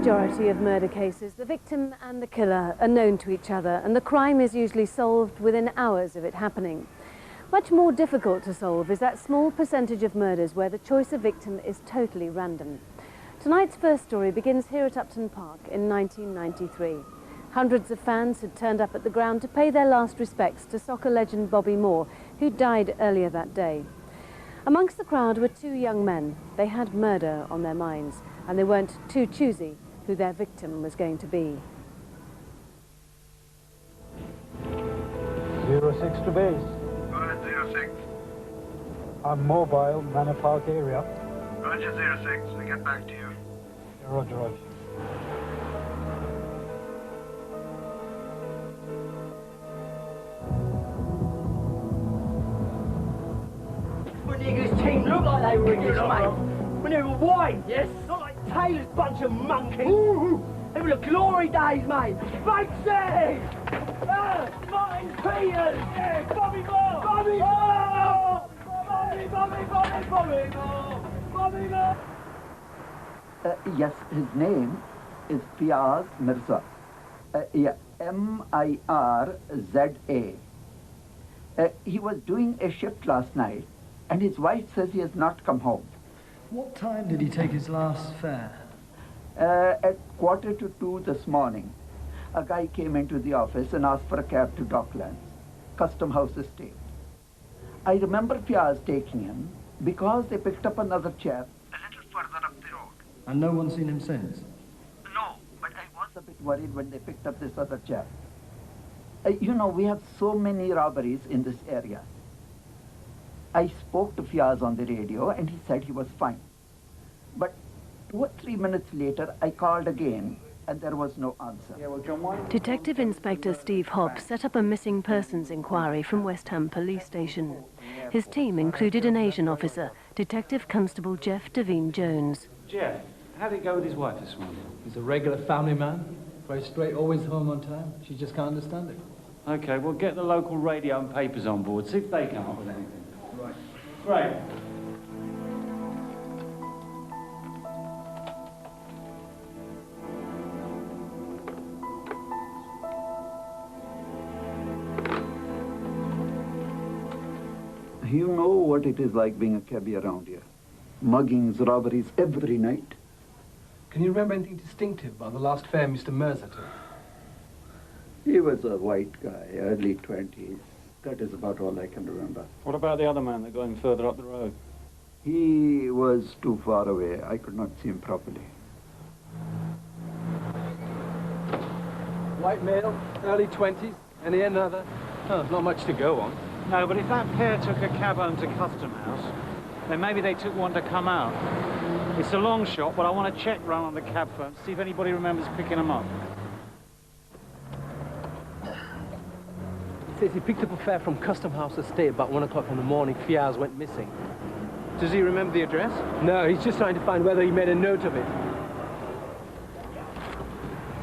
majority of murder cases, the victim and the killer are known to each other, and the crime is usually solved within hours of it happening. Much more difficult to solve is that small percentage of murders where the choice of victim is totally random. Tonight's first story begins here at Upton Park in 1993. Hundreds of fans had turned up at the ground to pay their last respects to soccer legend Bobby Moore, who died earlier that day. Amongst the crowd were two young men. They had murder on their minds, and they weren't too choosy who their victim was going to be. 06 to base. Go ahead, 06. I'm mobile, Manor Park area. Roger, 06. I'll get back to you. Yeah, roger, roger. When Eagles team looked like they were English, mate. When they were white, yes. Not like Taylor's bunch of monkeys. They were the glory days, mate. Batesy! Martin Peters! Yeah, Bobby Moore! Bobby Moore! Bobby Moore! Bobby Moore! Yes, his name is Fiaz Mirza. Yeah, M-I-R-Z-A. He was doing a shift last night, and his wife says he has not come home. What time did he take his last fare? At 1:45 this morning, a guy came into the office and asked for a cab to Docklands, Custom House Estate. I remember Fiaz taking him because they picked up another chap a little further up the road. And no one's seen him since? No, but I was a bit worried when they picked up this other chap. You know, we have so many robberies in this area. I spoke to Fiaz on the radio and he said he was fine. But 2 or 3 minutes later, I called again and there was no answer. Detective Inspector Steve Hobbs set up a missing persons inquiry from West Ham Police Station. His team included an Asian officer, Detective Constable Jeff Devine Jones. Jeff, how did it go with his wife this morning? He's a regular family man, very straight, always home on time. She just can't understand it. Okay, well, get the local radio and papers on board, see if they come up with anything. Right. Great. You know what it is like being a cabbie around here. Muggings, robberies every night. Can you remember anything distinctive about the last fare Mr. Mirza took? He was a white guy, early 20s. That is about all I can remember. What about the other man that got him further up the road? He was too far away. I could not see him properly. White male, early 20s, any another? Oh, not much to go on. No, but if that pair took a cab home to Custom House, then maybe they took one to come out. It's a long shot, but I want to check run on the cab firm, see if anybody remembers picking them up. Says he picked up a fare from Custom House Estate about 1 o'clock in the morning. Fiaz went missing. Does he remember the address? No, he's just trying to find whether he made a note of it.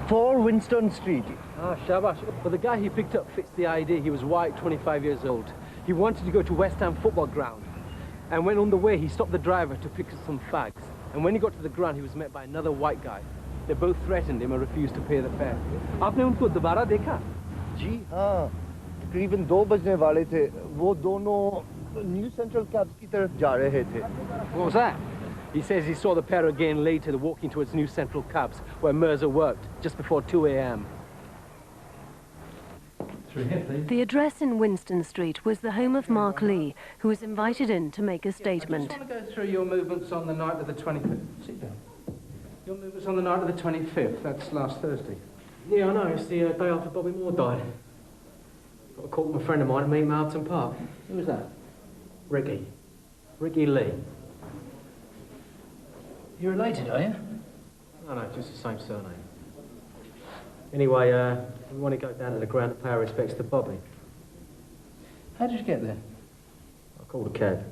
4 Winston Street. Ah, shabash. But the guy he picked up fits the ID. He was white, 25 years old. He wanted to go to West Ham football ground. And when on the way, he stopped the driver to pick up some fags. And when he got to the ground, he was met by another white guy. They both threatened him and refused to pay the fare. आपने उनको दोबारा देखा? जी हाँ, तकरीबन 2 बजने वाले थे. वो दोनों न्यू सेंट्रल कैब्स की तरफ जा रहे थे. What was that? He says he saw the pair again later walking towards New Central Cabs, where Mirza worked, just before 2 a.m. The address in Winston Street was the home of Mark Lee, who was invited in to make a statement. I just want to go through your movements on the night of the 25th. Sit down. Your movements on the night of the 25th, that's last Thursday. Yeah, I know, it's the day after Bobby Moore died. Got a call from a friend of mine to meet him at Upton Park. Who was that? Ricky. Ricky Lee. You're related, are you? No, just the same surname. Anyway, we want to go down to the ground to pay our respects to Bobby. How did you get there? I called a cab.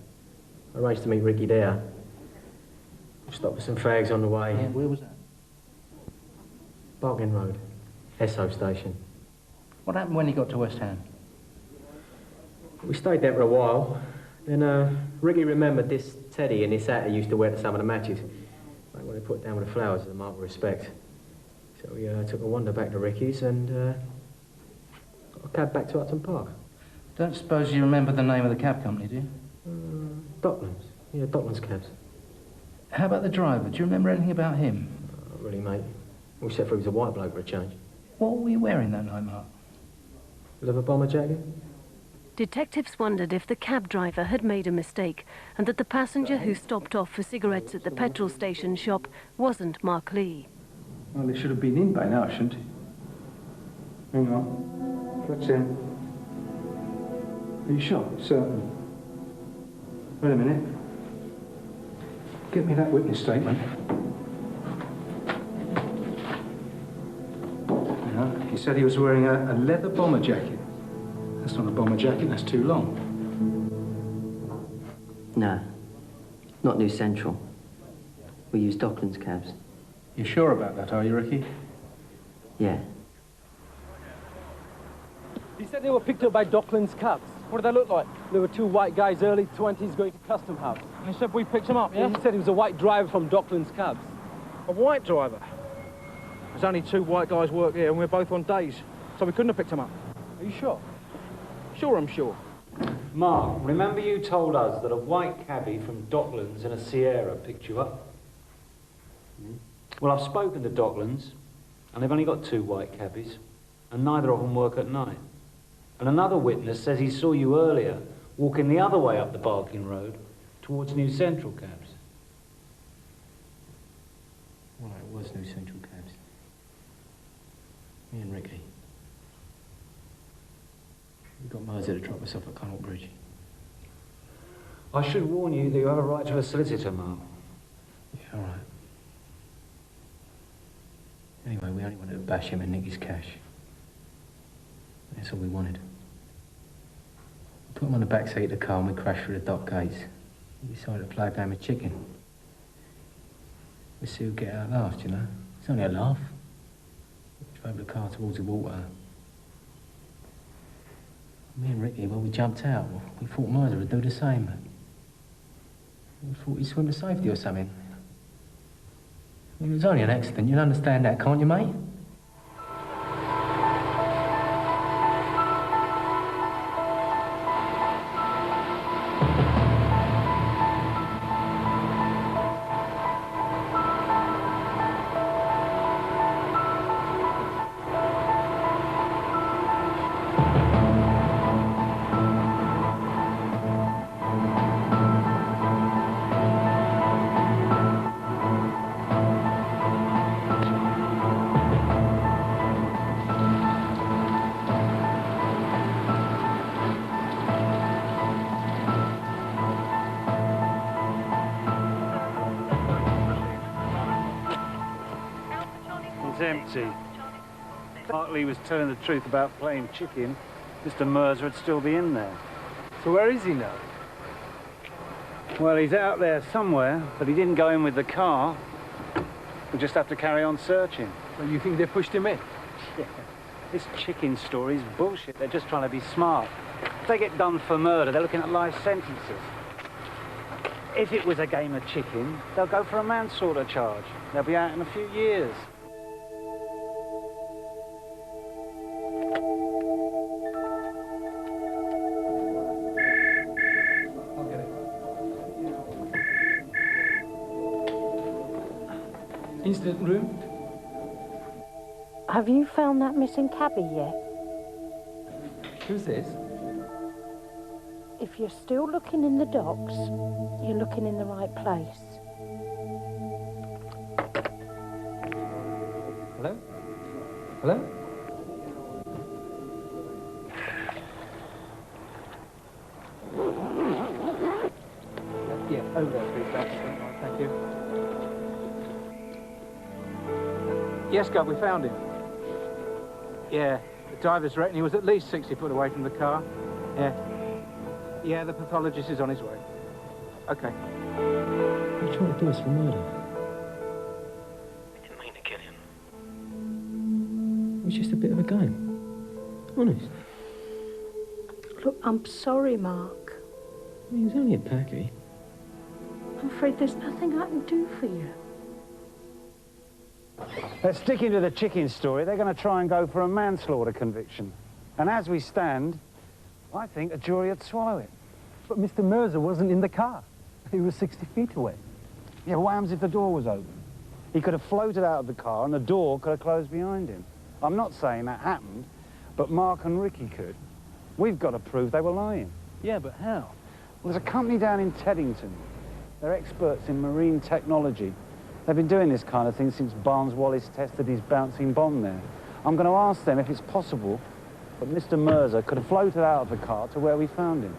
I arranged to meet Ricky there. We stopped with some fags on the way. Yeah, where was that? Bargain Road, Esso station. What happened when you got to West Ham? We stayed there for a while. Then Ricky remembered this teddy and this hat he used to wear to some of the matches. Like when they put down with the flowers as a mark of respect. So we took a wander back to Ricky's and got a cab back to Upton Park. Don't suppose you remember the name of the cab company, do you? Docklands. Yeah, Docklands cabs. How about the driver? Do you remember anything about him? Not really, mate. Except for he was a white bloke for a change. What were you wearing that night, Mark? Leather bomber jacket? Detectives wondered if the cab driver had made a mistake and that the passenger who stopped off for cigarettes at the petrol station shop wasn't Mark Lee. Well, he should have been in by now, shouldn't he? Hang on. That's him. Are you sure? Certain. Wait a minute. Get me that witness statement. Yeah, he said he was wearing a leather bomber jacket. That's not a bomber jacket, that's too long. No, not New Central. We use Docklands cabs. You sure about that, are you, Ricky? Yeah. He said they were picked up by Docklands cabs. What did they look like? There were two white guys, early 20s, going to Custom House. He said we picked him up, yeah? He said he was a white driver from Docklands cabs. A white driver? There's only two white guys work here and we're both on days, so we couldn't have picked him up. Are you sure? Sure, I'm sure. Mark, remember you told us that a white cabbie from Docklands in a Sierra picked you up? Well, I've spoken to Docklands, and they've only got two white cabbies, and neither of them work at night. And another witness says he saw you earlier walking the other way up the Barking Road towards New Central cabs. Well, it was New Central cabs. Me and Ricky. We got Mirza to drop us off at Connaught Bridge. I should warn you that you have a right to a solicitor, Mark. Yeah, all right. Anyway, we only wanted to bash him and nick his cash. That's all we wanted. We put him on the back seat of the car and we crashed through the dock gates. We decided to play a game of chicken. We'll see who'll get out last, you know. It's only a laugh. We drove the car towards the water. Me and Ricky, well, we jumped out. We thought Mirza would do the same. We thought he'd swim to safety or something. It was only an accident, you'll understand that, can't you, mate? Empty. Partly was telling the truth about playing chicken. Mr. Mirza would still be in there. So where is he now? Well, he's out there somewhere, but he didn't go in with the car. We'll just have to carry on searching. So you think they pushed him in? Yeah. This chicken story is bullshit. They're just trying to be smart. If they get done for murder, they're looking at life sentences. If it was a game of chicken, they'll go for a manslaughter charge. They'll be out in a few years. Incident room? Have you found that missing cabbie yet? Who's this? If you're still looking in the docks, you're looking in the right place. Hello? Hello? Yeah, over there, please. Thank you. Yes, Gov, we found him. Yeah, the divers reckon he was at least 60 foot away from the car. Yeah. Yeah, the pathologist is on his way. Okay. What are you trying to do us for murder? We didn't mean to kill him. It was just a bit of a game. Honest. Look, I'm sorry, Mark. I mean, he was only a Paki. I'm afraid there's nothing I can do for you. They're sticking to the chicken story. They're going to try and go for a manslaughter conviction. And as we stand, I think a jury would swallow it. But Mr. Mirza wasn't in the car. He was 60 feet away. Yeah, what happens if the door was open? He could have floated out of the car and the door could have closed behind him. I'm not saying that happened, but Mark and Ricky could. We've got to prove they were lying. Yeah, but how? Well, there's a company down in Teddington. They're experts in marine technology. They've been doing this kind of thing since Barnes Wallis tested his bouncing bomb there. I'm going to ask them if it's possible that Mr. Mirza could have floated out of the car to where we found him.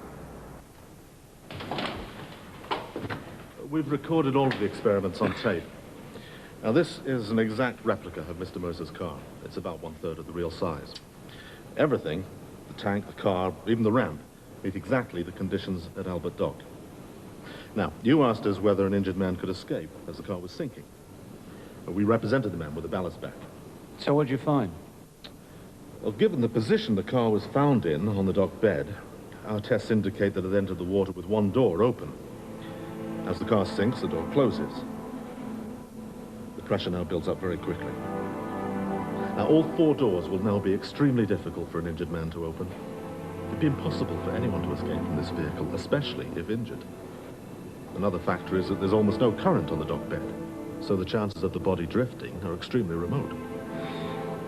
We've recorded all of the experiments on tape. Now, this is an exact replica of Mr. Mirza's car. It's about 1/3 of the real size. Everything, the tank, the car, even the ramp, meet exactly the conditions at Albert Dock. Now, you asked us whether an injured man could escape as the car was sinking. We represented the man with the ballast back. So what'd you find? Well, given the position the car was found in on the dock bed, our tests indicate that it entered the water with one door open. As the car sinks, the door closes. The pressure now builds up very quickly. Now, all 4 doors will now be extremely difficult for an injured man to open. It'd be impossible for anyone to escape from this vehicle, especially if injured. Another factor is that there's almost no current on the dock bed, so the chances of the body drifting are extremely remote.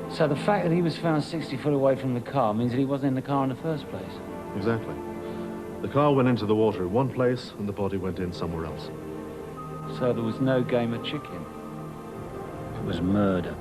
So the fact that he was found 60 foot away from the car means that he wasn't in the car in the first place? Exactly. The car went into the water in one place, and the body went in somewhere else. So there was no game of chicken? It was murder.